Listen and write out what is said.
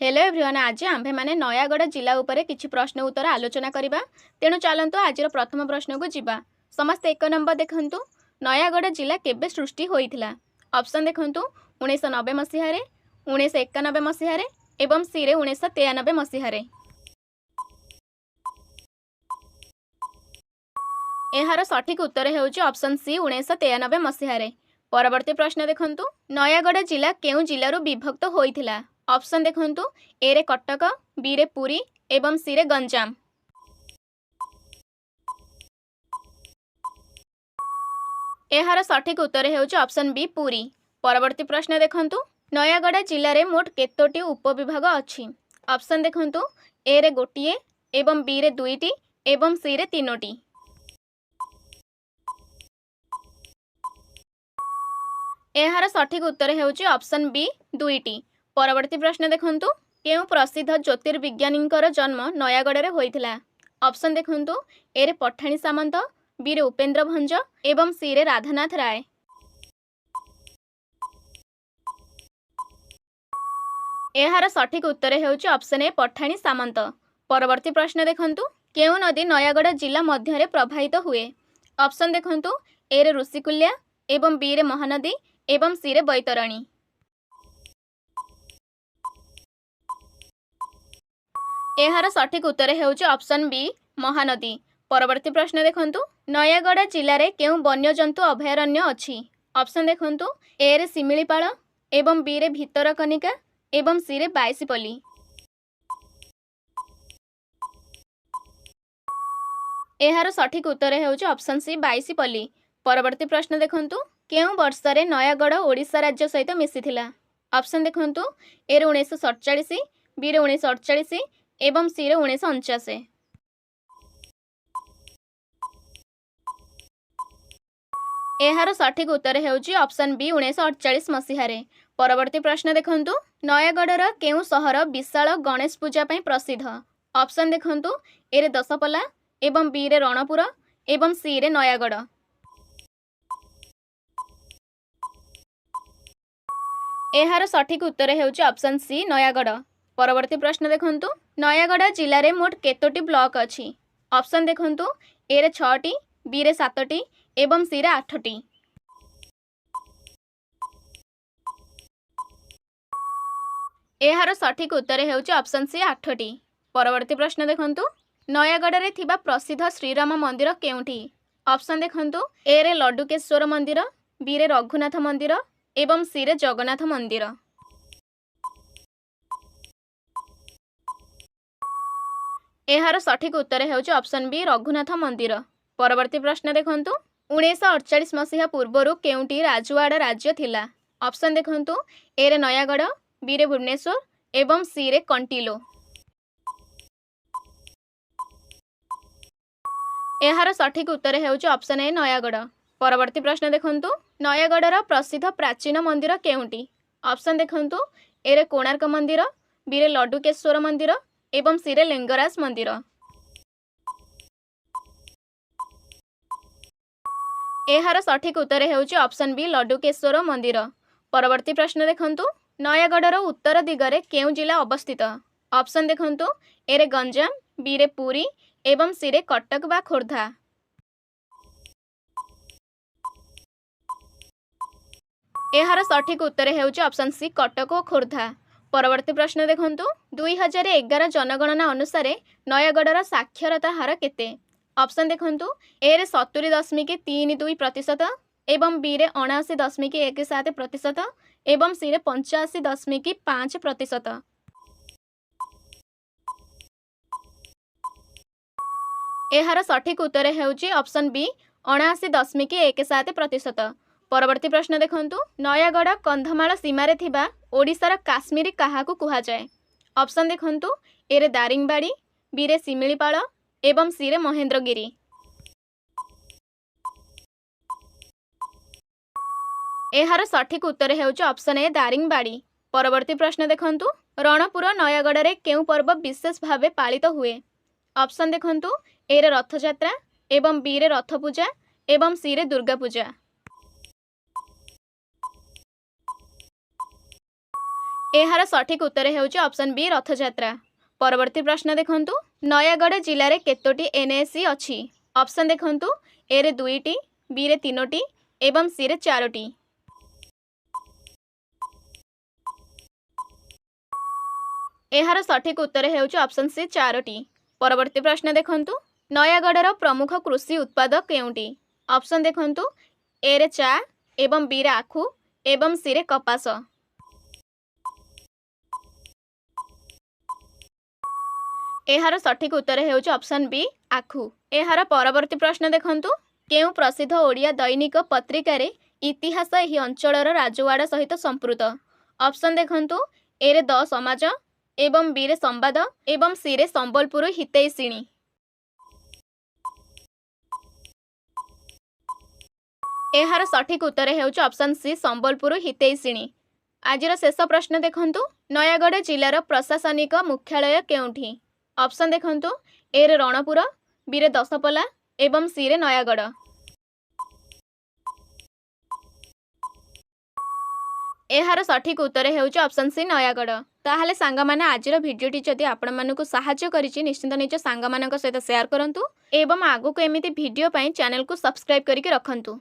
Hello everyone, आज आम्भे माने नयागढ़ जिला उपरे किछि प्रश्न उत्तर आलोचना करिबा। तेणु चलंतु आजिर प्रथम प्रश्न को जिबा। समस्त एक नंबर देखंतु, नयागढ़ जिला केबे सृष्टि होइथिला? ऑप्शन देखंतु 1990 मसीहा रे, 1991 मसीहा रे एवं सी रे 1993 मसीहा रे। एहार सठिक उत्तर हेउछि ऑप्शन सी 1993 मसीहा रे। परवर्ती प्रश्न देखंतु, नयागढ़ जिला केउ जिल्लारु विभक्त होइथिला? ऑप्शन देखंतु ए रे कटक, बी रे पुरी एवं सी रे गंजाम। एहार सठिक उत्तर हेउछि ऑप्शन बी पुरी। परवर्ती प्रश्न देखंतु, नयागढ़ जिल्ला रे मोट केतोटी उपविभाग अछि? ऑप्शन देखंतु ए रे गोटिए एवं बी रे दुईटी एवं सी रे तीनोटी। एहार सठिक उत्तर हेउछि ऑप्शन बी दुईटी। परवर्ती प्रश्न देखंतु, केउ प्रसिद्ध ज्योतिर्विज्ञानींकर जन्म नयागढ़ रे होइथिला? ऑप्शन देखंतु ए रे पठाणी सामंत, बी रे उपेंद्र भंज एवं सी रे राधानाथ राय। एहार सठिक उत्तर हेउछि ऑप्शन ए पठाणी सामंत। परवर्ती प्रश्न देखंतु, केउ नदी नयागढ़ जिला मध्य रे प्रवाहित हुए? ऑप्शन देखंतु ए रे ऋषिकुल्या एवं बी रे महानदी एवं सी रे बैतरणी। एहार सठिक उत्तर हेउछि ऑप्शन बी महानदी। परवर्ती प्रश्न देखंतु, नयागढ़ जिल्ला रे केउ वन्यजंतु अभयारण्य अछि? ऑप्शन देखंतु ए रे शिमिलीपाल एवं बी रे भितरकनिका एवं सी रे बाईसीपल्ली। एहार सठिक उत्तर हेउछि ऑप्शन सी बाईसीपल्ली। परवर्ती प्रश्न देखंतु, केउ वर्ष रे नयागढ़ ओडिशा राज्य सहित मिसिथिला? ऑप्शन देखंतु ए रे 1947, बी रे 1948 एवं सी रे 1949। एहार सठिक उत्तर हेउछि ऑप्शन बी 1948 मसीहा रे। परवर्ती प्रश्न देखंतु, नयागढ़र केउ सहर विशाल गणेश पूजा पई प्रसिद्ध? ऑप्शन देखंतु ए रे दशपल्ला एवं बी रे रणपुर एवं सी रे नयागढ़। एहार सठिक उत्तर हेउछि ऑप्शन सी नयागढ़। परवर्ती प्रश्न देखंतु, नयागढ़ जिल्ला रे मोट केतोटी ब्लॉक अछि? ऑप्शन देखंतु ए रे 6टी, बी रे 7टी एवं सी रे 8टी। एहार सठिक उत्तर हेउछि ऑप्शन सी 8टी। परवर्ती प्रश्न देखंतु, नयागढ़ रे थिबा प्रसिद्ध श्रीराम मंदिर केउठी? ऑप्शन देखंतु ए रे लड्डुकेश्वर मंदिर, बी रे रघुनाथ मंदिर एवं सी रे जगन्नाथ मंदिर। एहार सठिक उत्तर हेउछि ऑप्शन बी रघुनाथ मंदिर। परवर्ती प्रश्न देखंतु, 1948 मसीहा पूर्वरु केउठी राजवाड़ा राज्य थिला? ऑप्शन देखंतु ए रे नयागढ़, बी रे भुवनेश्वर एवं सी रे कंटिलो। एहार सठिक उत्तर हेउछि ऑप्शन ए नयागढ़। परवर्ती प्रश्न देखंतु, नयागढ़र प्रसिद्ध प्राचीन मंदिर केउठी? ऑप्शन देखंतु ए रे कोणार्क मंदिर, बी रे लड्डुकेश्वर मंदिर एवं सी रे लिंगराज मंदिर। एहार सठिक उत्तर हेउछि ऑप्शन बी लड्डुकेश्वर मंदिर। परवर्ती प्रश्न देखंतु, नयागढ़र उत्तर दिगरे केउ जिला अवस्थित? ऑप्शन देखंतु ए रे गंजाम, बी रे पुरी एवं सी रे कटक बा खोर्धा। एहार सठिक उत्तर हेउछि ऑप्शन सी कटक और खोर्धा। परवर्ती प्रश्न देखंतु, 2011 जनगणना अनुसार नयागढ़र साक्षरता हार केते? ऑप्शन देखंतु ए रे 70.32% एवं बी रे 79.17% एवं सी रे 85.5%। एहार सठिक उत्तर हेउछि ऑप्शन बी 79.17%। परवर्ती प्रश्न देखंतु, नयागढ़ कंधमाल सीमारे थिबा ओडिशार काश्मीरी काहाकु कुहा जाए? ऑप्शन देखंतु ए रे दारिंगबाड़ी, बी रे शिमिलीपाल एवं सी रे महेंद्रगिरी। एहार सठिक उत्तर हेउछि ऑप्शन ए दारिंगबाड़ी। परवर्ती प्रश्न देखंतु, रणपुर नयागढ़ रे केउ पर्व विशेष भावे पालित हुए? ऑप्शन देखंतु ए रे रथयात्रा एवं बी रे रथ पूजा एवं सी रे दुर्गा पूजा। एहार सठिक उत्तर हेउछि ऑप्शन बी रथयात्रा। परवर्ती प्रश्न देखंतु नयागढ़ जिले में केतोटी एनएसी अछि? ऑप्शन देखंतु ए रे 2टी, बी रे 3टी एवं सी रे 4टी। एहार सठिक उत्तर हेउछि ऑप्शन सी 4टी। परवर्ती प्रश्न देखंतु नयागढ़ प्रमुख कृषि उत्पाद केउंटी? ऑप्शन देखंतु ए रे चा एवं बी रे आखु एवं सी रे कपास। एहार सठिक उत्तर हेउछि ऑप्शन बी आखु। एहार परवर्ती प्रश्न देखंतु केउ प्रसिद्ध ओडिया दैनिक पत्रिकार इतिहास एही अंचलर राजवाड़ा सहित संपृक्त? ऑप्शन देखंतु ए रे द समाज एवं बी रे संवाद एवं सी रे संबलपुर हितैषिणी। एहार सठिक उत्तर हेउछि ऑप्शन सी संबलपुर हितैषिणी। आजिर शेष प्रश्न देखंतु नयागढ़ जिलार प्रशासनिक मुख्यालय केउंठी? ऑप्शन देखंतु ए रे रणपुर, बी रे दशपल्ला एवं सी रे नयागढ़। एहार सठिक उत्तर हेउछि ऑप्शन सी नयागढ़। ताहले सांगमाने आजिर भिडियोटी जदि आपण मानकु सहाय्य करिछि निश्चित निज सांगमानक सहित शेयर करंतु एवं आगु को एमिति भिडियो पई चैनल को सब्सक्राइब करिके रखंतु।